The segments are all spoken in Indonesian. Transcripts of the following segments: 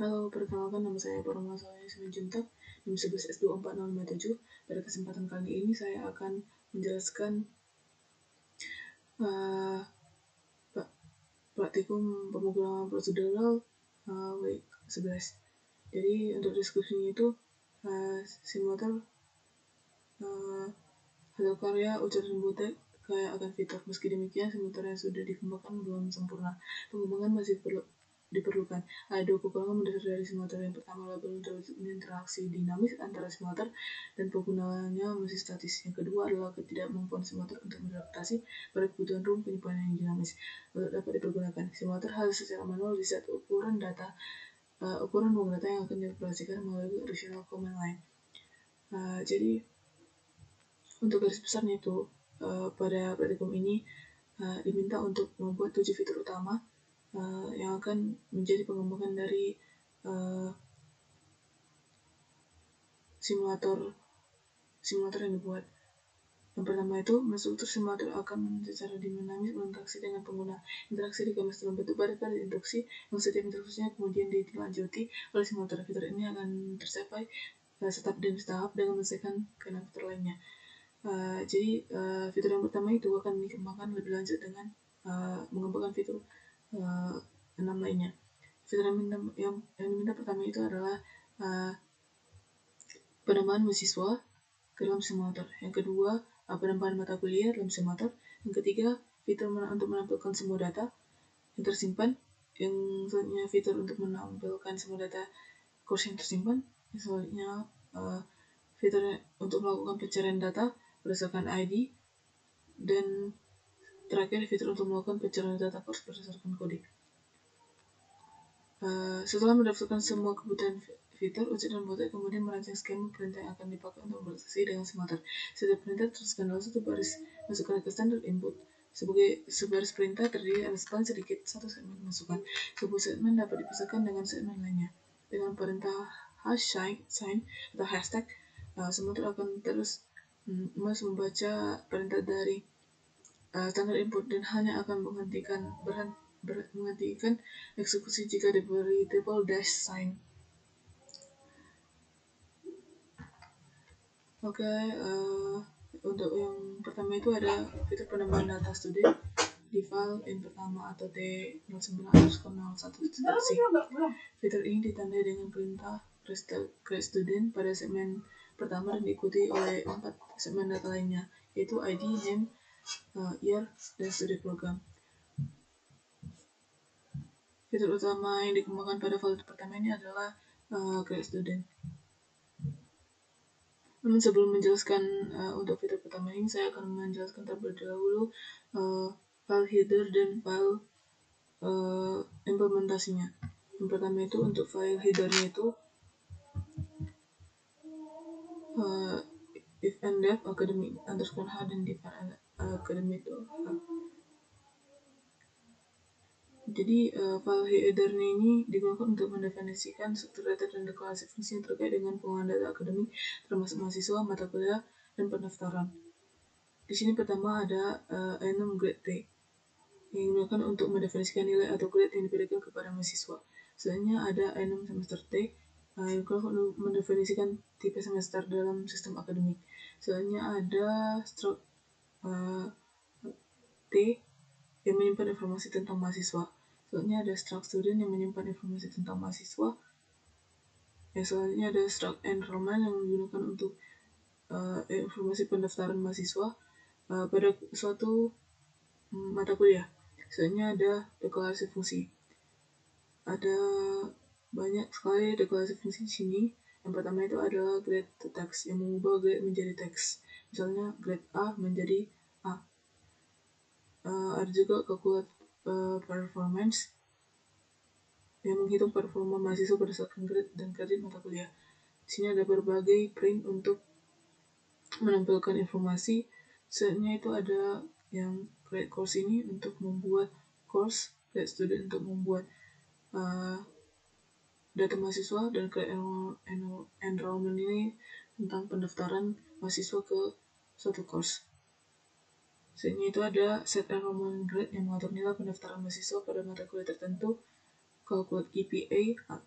Halo, perkenalkan nama saya Paroma Saleh Simanjuntak, NIM 11S24057. Pada kesempatan kali ini saya akan menjelaskan praktikum pemrograman prosedural week 11. Jadi untuk deskripsinya itu simulator hasil karya ucapan butek kayak akan fitur. Meski demikian, simulator yang sudah dikembangkan belum sempurna. Pengembangan masih diperlukan. Ada dua kekurangan mendasar dari simulator. Yang pertama adalah belum terwujudnya interaksi dinamis antara simulator dan penggunanya masih statis. Yang kedua adalah ketidakmampuan simulator untuk beradaptasi pada kebutuhan ruang penyimpanan yang dinamis. Untuk dapat dipergunakan, simulator harus secara manual diset ukuran ruang data yang akan dioperasikan melalui additional command line. Jadi untuk garis besarnya itu pada praktikum ini diminta untuk membuat 7 fitur utama yang akan menjadi pengembangan dari simulator yang dibuat. Yang pertama itu, struktur simulator akan secara dinamis berinteraksi dengan pengguna. Interaksi dikemas dalam bentuk baris-baris instruksi yang setiap instruksinya kemudian ditindaklanjuti oleh simulator. Fitur ini akan tercapai setahap demi setahap dengan menyelesaikan keenam fitur lainnya. Jadi fitur yang pertama itu akan dikembangkan lebih lanjut dengan mengembangkan fitur 6 lainnya. Fitur yang diminta pertama itu adalah penambahan mahasiswa ke dalam simulator. Yang kedua, penambahan mata kuliah dalam simulator. Yang ketiga, fitur untuk menampilkan semua data yang tersimpan. Yang selanjutnya, fitur untuk menampilkan semua data course yang tersimpan. Yang selanjutnya, fitur untuk melakukan pencarian data berdasarkan ID. Dan terakhir, fitur untuk melakukan pencarian data course berdasarkan kode. Setelah mendaftarkan semua kebutuhan fitur, uji dan butek kemudian merancang skema perintah yang akan dipakai untuk berinteraksi dengan simulator. Setiap perintah tertuliskan dalam satu baris masukan ke standar input. Sebaris perintah terdiri atas paling sedikit satu segmen masukan. Sebuah segmen dapat dipisahkan dengan segmen lainnya. Dengan perintah sign atau hashtag, simulator akan terus membaca perintah dari standar input dan hanya akan menghentikan eksekusi jika diberi double dash sign. Untuk yang pertama itu ada fitur penambahan data student di file in pertama atau T09_01.c. Fitur ini ditandai dengan perintah create student pada segmen pertama dan diikuti oleh 4 segmen data lainnya, yaitu ID, name, year, dan student program. Fitur utama yang dikembangkan pada file pertama ini adalah create student. Namun sebelum menjelaskan untuk fitur pertama ini, saya akan menjelaskan terlebih dahulu file header dan file implementasinya. Yang pertama itu untuk file headernya itu if and dev academic _h dan define academic. Jadi file headernya ini digunakan untuk mendefinisikan struktur data dan deklarasi fungsi yang terkait dengan penggunaan data akademik termasuk mahasiswa, mata kuliah, dan pendaftaran. Di sini pertama ada enum grade T yang digunakan untuk mendefinisikan nilai atau grade yang diberikan kepada mahasiswa. Selanjutnya ada enum semester T yang digunakan untuk mendefinisikan tipe semester dalam sistem akademik. Selanjutnya ada struct T yang menyimpan informasi tentang mahasiswa. Selanjutnya ada struct student yang menyimpan informasi tentang mahasiswa. Yang selanjutnya ada struct enrollment yang digunakan untuk informasi pendaftaran mahasiswa pada suatu mata kuliah. Selanjutnya ada deklarasi fungsi. Ada banyak sekali deklarasi fungsi di sini. Yang pertama itu adalah grade to text yang mengubah grade menjadi teks. Misalnya grade A menjadi A. Ada juga calculate performance yang menghitung performa mahasiswa berdasarkan grade dan kredit mata kuliah. Di sini ada berbagai print untuk menampilkan informasi. Selanjutnya itu ada yang create course ini untuk membuat course, create student untuk membuat data mahasiswa, dan create enrollment ini tentang pendaftaran mahasiswa ke suatu course. Selanjutnya itu ada set enrollment grade yang mengatur nilai pendaftaran mahasiswa pada mata kuliah tertentu calculate GPA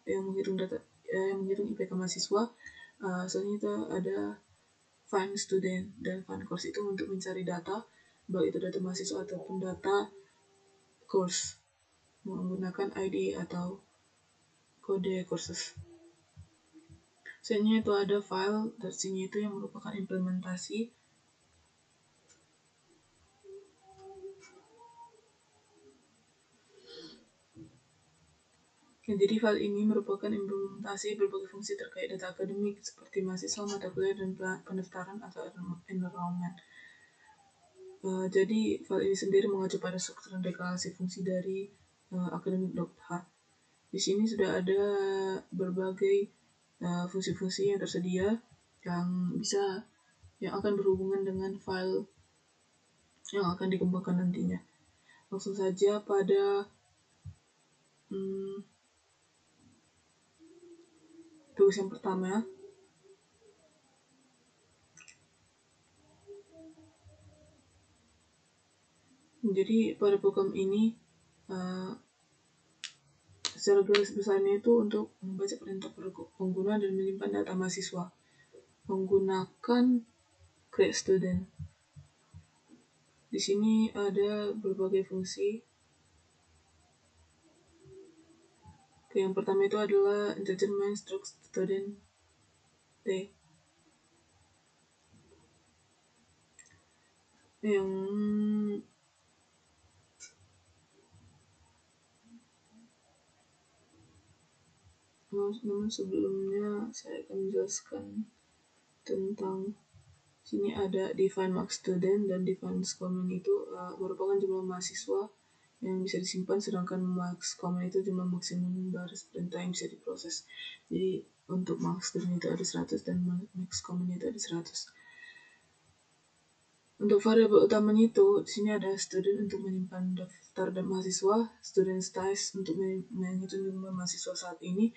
yang menghitung IPK mahasiswa. Soalnya itu ada find student dan find course itu untuk mencari data, baik itu data mahasiswa ataupun data course menggunakan ID atau kode courses. Selanjutnya itu ada file, dan sini itu yang merupakan implementasi. Jadi file ini merupakan implementasi berbagai fungsi terkait data akademik seperti mahasiswa, mata kuliah, dan pendaftaran atau enrollment. Jadi file ini sendiri mengacu pada struktur dan deklarasi fungsi dari academic.h. Di sini sudah ada berbagai fungsi-fungsi yang tersedia yang akan berhubungan dengan file yang akan dikembangkan nantinya. Langsung saja pada tugas yang pertama. Jadi pada program ini secara garis besarnya itu untuk membaca perintah pengguna dan menyimpan data mahasiswa menggunakan create student. Di sini ada berbagai fungsi. Yang pertama itu adalah entertainment struct student D. Namun sebelumnya saya akan menjelaskan tentang sini ada define max student dan define comment itu merupakan jumlah mahasiswa yang bisa disimpan, sedangkan max comment itu jumlah maksimum baris perintah yang bisa diproses. Jadi untuk max student itu ada 100 dan max comment itu ada 100. Untuk variabel utamanya itu di sini ada student untuk menyimpan daftar dan mahasiswa, student size untuk menghitung jumlah mahasiswa saat ini,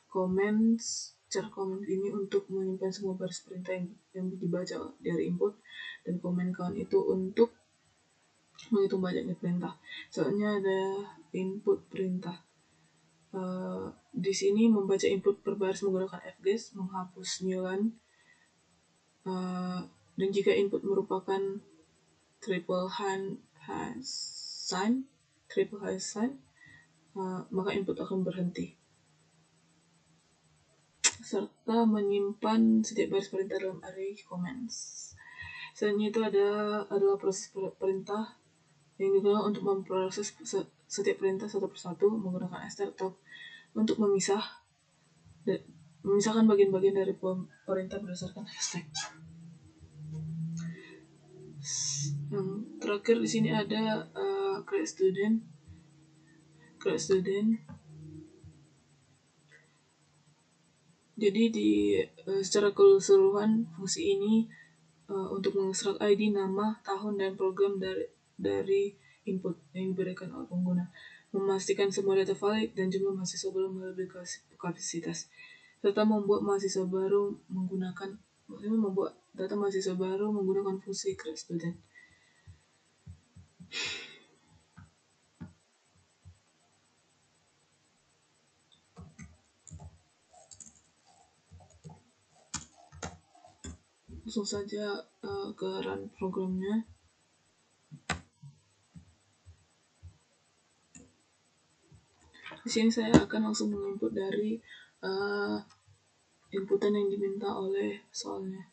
comments cara comment ini untuk menyimpan semua baris perintah yang dibaca dari input, dan comment count itu untuk menghitung banyaknya perintah. Soalnya ada input perintah. Di sini membaca input per baris menggunakan fges, menghapus new line, dan jika input merupakan triple hash sign, maka input akan berhenti. Serta menyimpan setiap baris perintah dalam array comments. Selanjutnya itu adalah proses perintah yang digunakan untuk memproses setiap perintah satu persatu menggunakan str atau untuk memisahkan bagian-bagian dari perintah berdasarkan hashtag. Yang terakhir di sini ada create student. Jadi secara keseluruhan fungsi ini untuk mengekstrak ID, nama, tahun, dan program dari input yang diberikan oleh pengguna, memastikan semua data valid dan jumlah mahasiswa baru melebihi kapasitas, serta membuat data mahasiswa baru menggunakan fungsi create student. Langsung saja ke run programnya. Di sini saya akan langsung menginput dari inputan yang diminta oleh soalnya.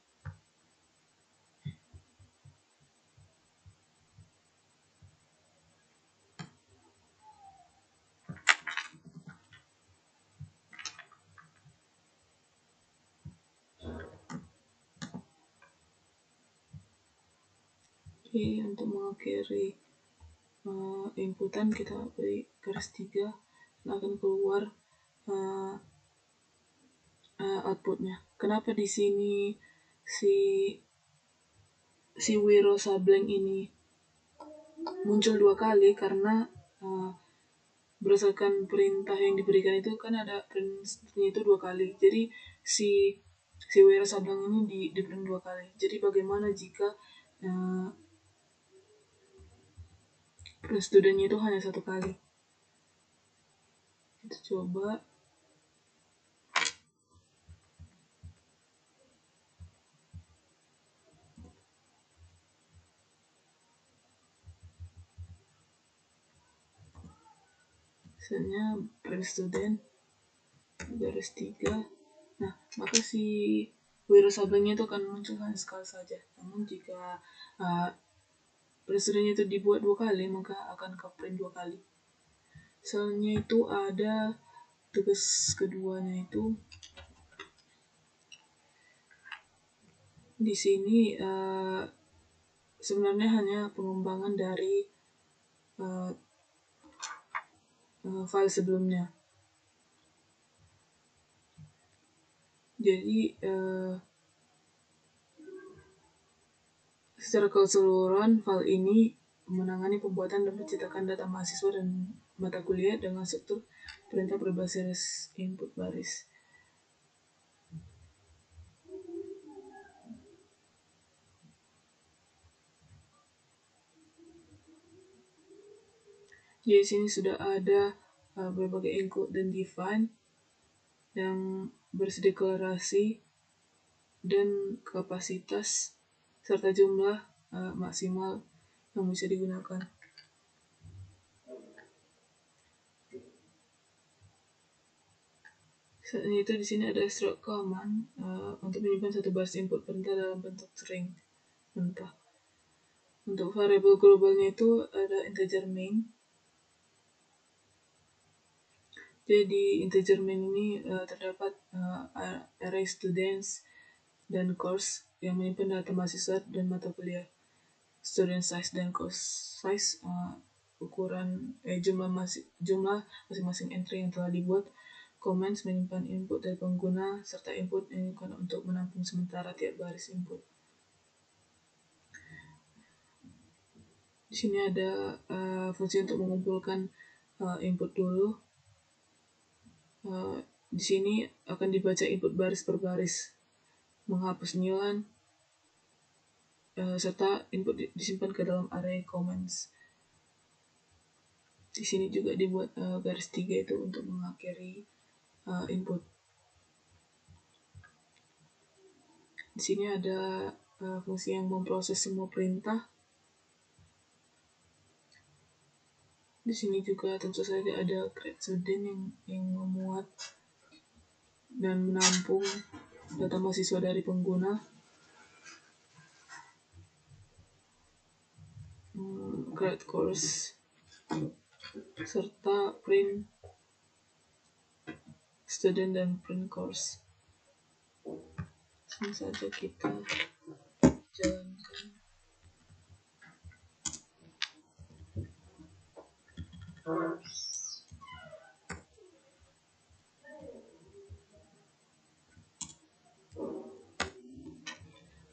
Oke, untuk mengakhiri inputan kita beri garis 3 dan akan keluar outputnya. Kenapa di sini si Wiro Sableng ini muncul 2 kali? Karena berdasarkan perintah yang diberikan itu kan ada perintahnya itu 2 kali. Jadi si Wiro Sableng ini diprint 2 kali. Jadi bagaimana jika studentnya itu hanya 1 kali? Kita coba. Misalnya print student garis 3. Nah, maka si wiro sablengnya itu akan muncul hanya sekali saja. Namun jika print studentnya itu dibuat 2 kali, maka akan ke print 2 kali. Soalnya itu ada tugas keduanya itu di sini sebenarnya hanya pengembangan dari file sebelumnya. Jadi secara keseluruhan file ini menangani pembuatan dan pencetakan data mahasiswa dan mata kuliah dengan struktur perintah berbasis input baris. Jadi di sini sudah ada berbagai include dan define yang berdeklarasi dan kapasitas serta jumlah maksimal yang bisa digunakan. Selain itu di sini ada struct command untuk menyimpan satu baris input perintah dalam bentuk string mentah. Untuk variabel globalnya itu ada integer main. Jadi di integer main ini terdapat array students dan course yang menyimpan data mahasiswa dan mata kuliah. Student size dan course size ukuran jumlah masing-masing entry yang telah dibuat. Comments menyimpan input dari pengguna serta input yang digunakan untuk menampung sementara tiap baris input. Di sini ada fungsi untuk mengumpulkan input dulu. Di sini akan dibaca input baris per baris, menghapus nilai serta input disimpan ke dalam array comments. Di sini juga dibuat garis 3 itu untuk mengakhiri input. Di sini ada fungsi yang memproses semua perintah. Di sini juga tentu saja ada create student yang memuat dan menampung data mahasiswa dari pengguna. Create course serta print student dan print course. Langsung saja kita jalankan.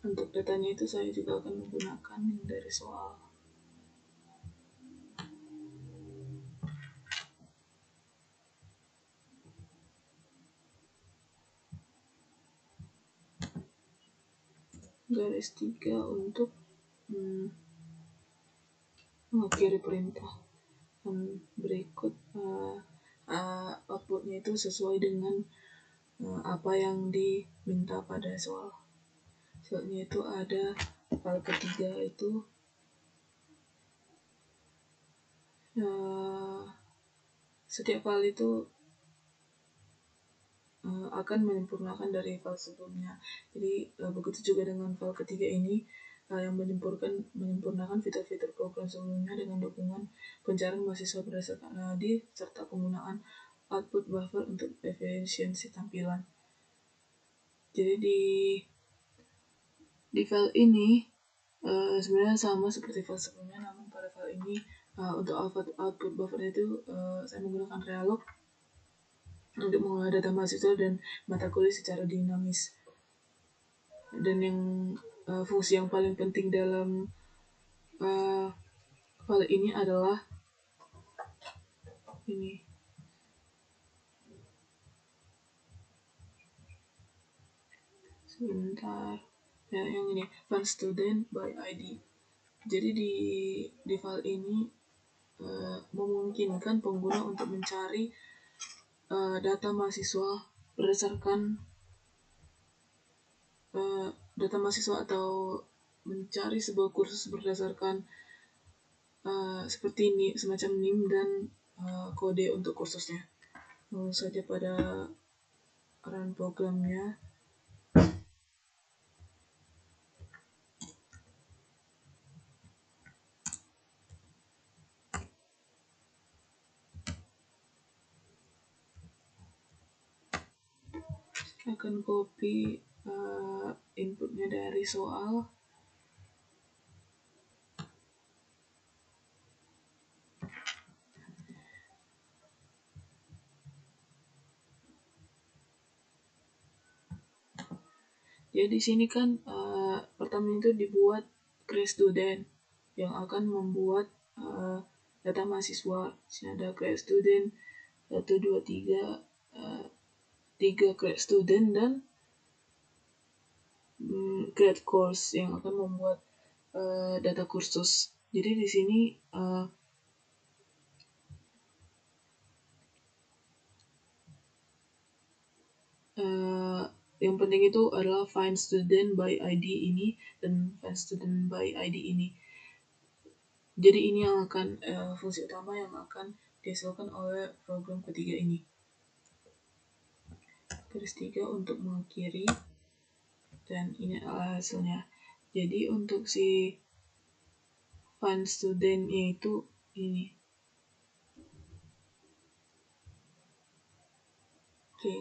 Untuk datanya itu saya juga akan menggunakan yang dari soal. Garis 3 untuk mengakhiri perintah. Dan berikut outputnya itu sesuai dengan apa yang diminta pada soal. Soalnya itu ada file ketiga itu setiap file itu akan menyempurnakan dari file sebelumnya. Jadi begitu juga dengan file ketiga ini yang menyempurnakan fitur-fitur program sebelumnya dengan dukungan pencarian mahasiswa berdasarkan AD serta penggunaan output buffer untuk efisiensi tampilan. Jadi di file ini sebenarnya sama seperti file sebelumnya, namun pada file ini untuk output buffer itu saya menggunakan Realog untuk mengolah data mahasiswa dan mata kuliah secara dinamis. Dan yang fungsi yang paling penting dalam file ini adalah ini. Sebentar. Ya, yang ini, find student by ID. Jadi di file ini memungkinkan pengguna untuk mencari data mahasiswa berdasarkan data mahasiswa atau mencari sebuah kursus berdasarkan seperti ini, semacam NIM dan kode untuk kursusnya. Langsung saja pada run programnya. Akan copy inputnya dari soal. Jadi di sini kan pertama itu dibuat create student yang akan membuat data mahasiswa. Di sini ada create student 1, 2, 3, 3 create student dan create course yang akan membuat data kursus. Jadi di sini yang penting itu adalah find student by ID ini dan find student by ID ini. Jadi ini yang akan fungsi utama yang akan dihasilkan oleh program ketiga ini. Garis 3 untuk mengakhiri, dan ini adalah hasilnya. Jadi untuk si find student yaitu ini. Oke.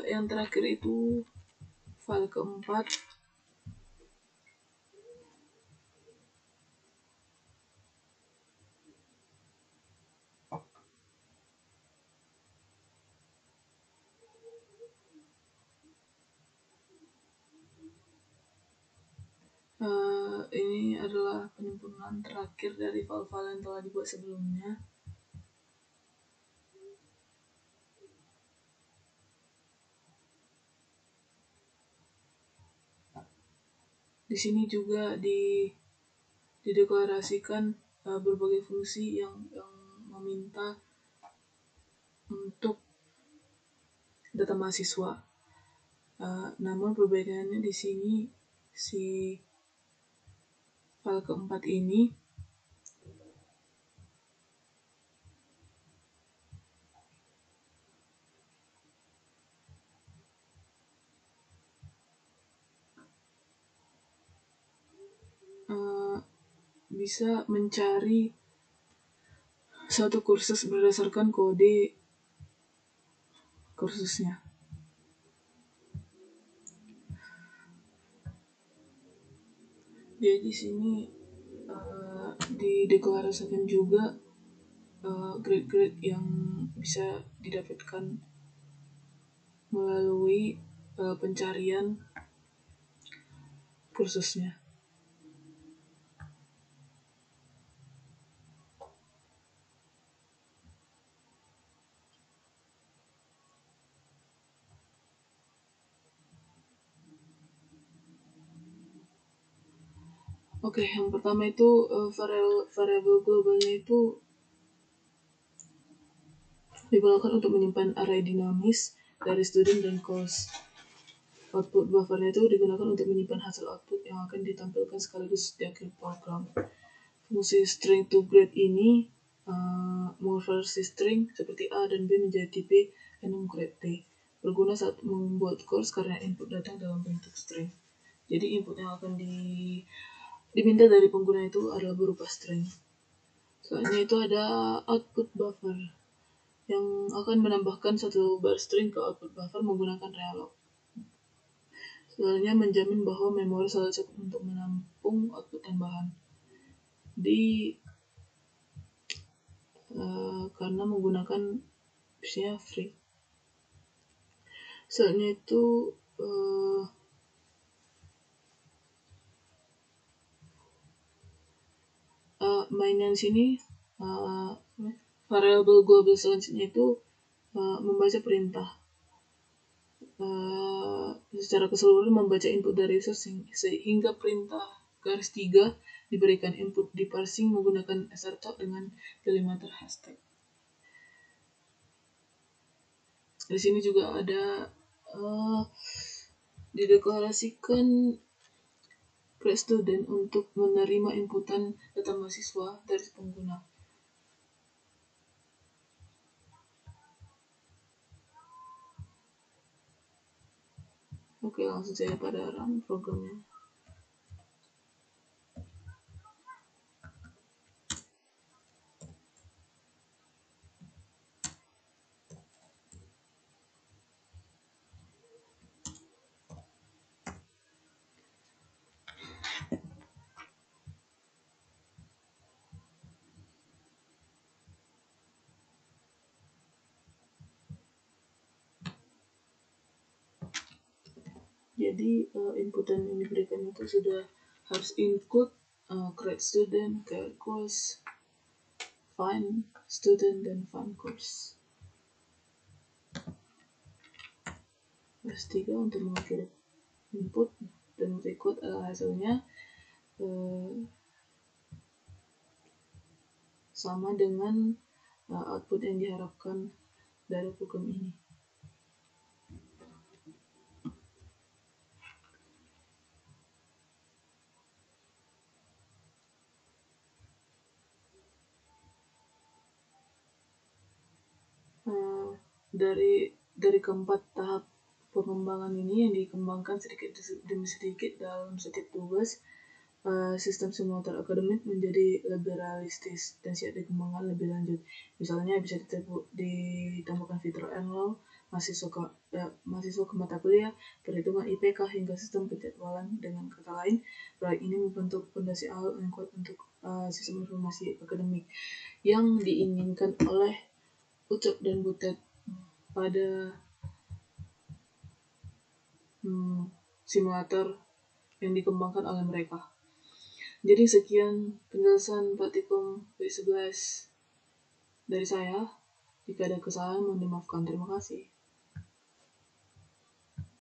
Yang terakhir itu file keempat. Ini adalah penyempurnaan terakhir dari file-file yang telah dibuat sebelumnya. Di sini juga dideklarasikan berbagai fungsi yang meminta untuk data mahasiswa. Namun perbedaannya di sini si file keempat ini bisa mencari suatu kursus berdasarkan kode kursusnya. Jadi di sini dideklarasikan juga grade-grade yang bisa didapatkan melalui pencarian kursusnya. Oke, yang pertama itu variabel globalnya itu digunakan untuk menyimpan array dinamis dari student dan course. Output buffernya itu digunakan untuk menyimpan hasil output yang akan ditampilkan sekaligus di akhir program. Fungsi string to grade ini mengonversi string seperti A dan B menjadi tipe enum grade T. Berguna saat membuat course karena input datang dalam bentuk string. Jadi input yang akan diminta dari pengguna itu adalah berupa string. Soalnya itu ada output buffer yang akan menambahkan satu bar string ke output buffer menggunakan relloc. Soalnya menjamin bahwa memori selalu cukup untuk menampung output tambahan. Karena menggunakan misalnya free. Soalnya itu mainan sini variabel global selanjutnya itu membaca perintah secara keseluruhan, membaca input dari user sehingga perintah garis 3 diberikan input di parsing menggunakan strcut dengan delimiter hashtag. Di sini juga ada dideklarasikan Create Student untuk menerima inputan data mahasiswa dari pengguna. Oke, langsung saja pada run programnya. Jadi inputan yang diberikan itu sudah harus include create student, create course, find student, dan find course. Press 3 untuk mengakhiri input dan berikut hasilnya sama dengan output yang diharapkan dari program ini. Dari keempat tahap pengembangan ini yang dikembangkan sedikit demi sedikit dalam setiap tugas, sistem simulator akademik menjadi lebih realistis dan siap dikembangkan lebih lanjut. Misalnya bisa ditambahkan fitur enroll mahasiswa ke mata kuliah, perhitungan IPK, hingga sistem penjadwalan. Dengan kata lain, proyek ini membentuk fondasi awal yang kuat untuk sistem informasi akademik yang diinginkan oleh Ucok dan Butet pada simulator yang dikembangkan oleh mereka. Jadi sekian penjelasan praktikum W11 dari saya. Jika ada kesalahan mohon dimaafkan. Terima kasih.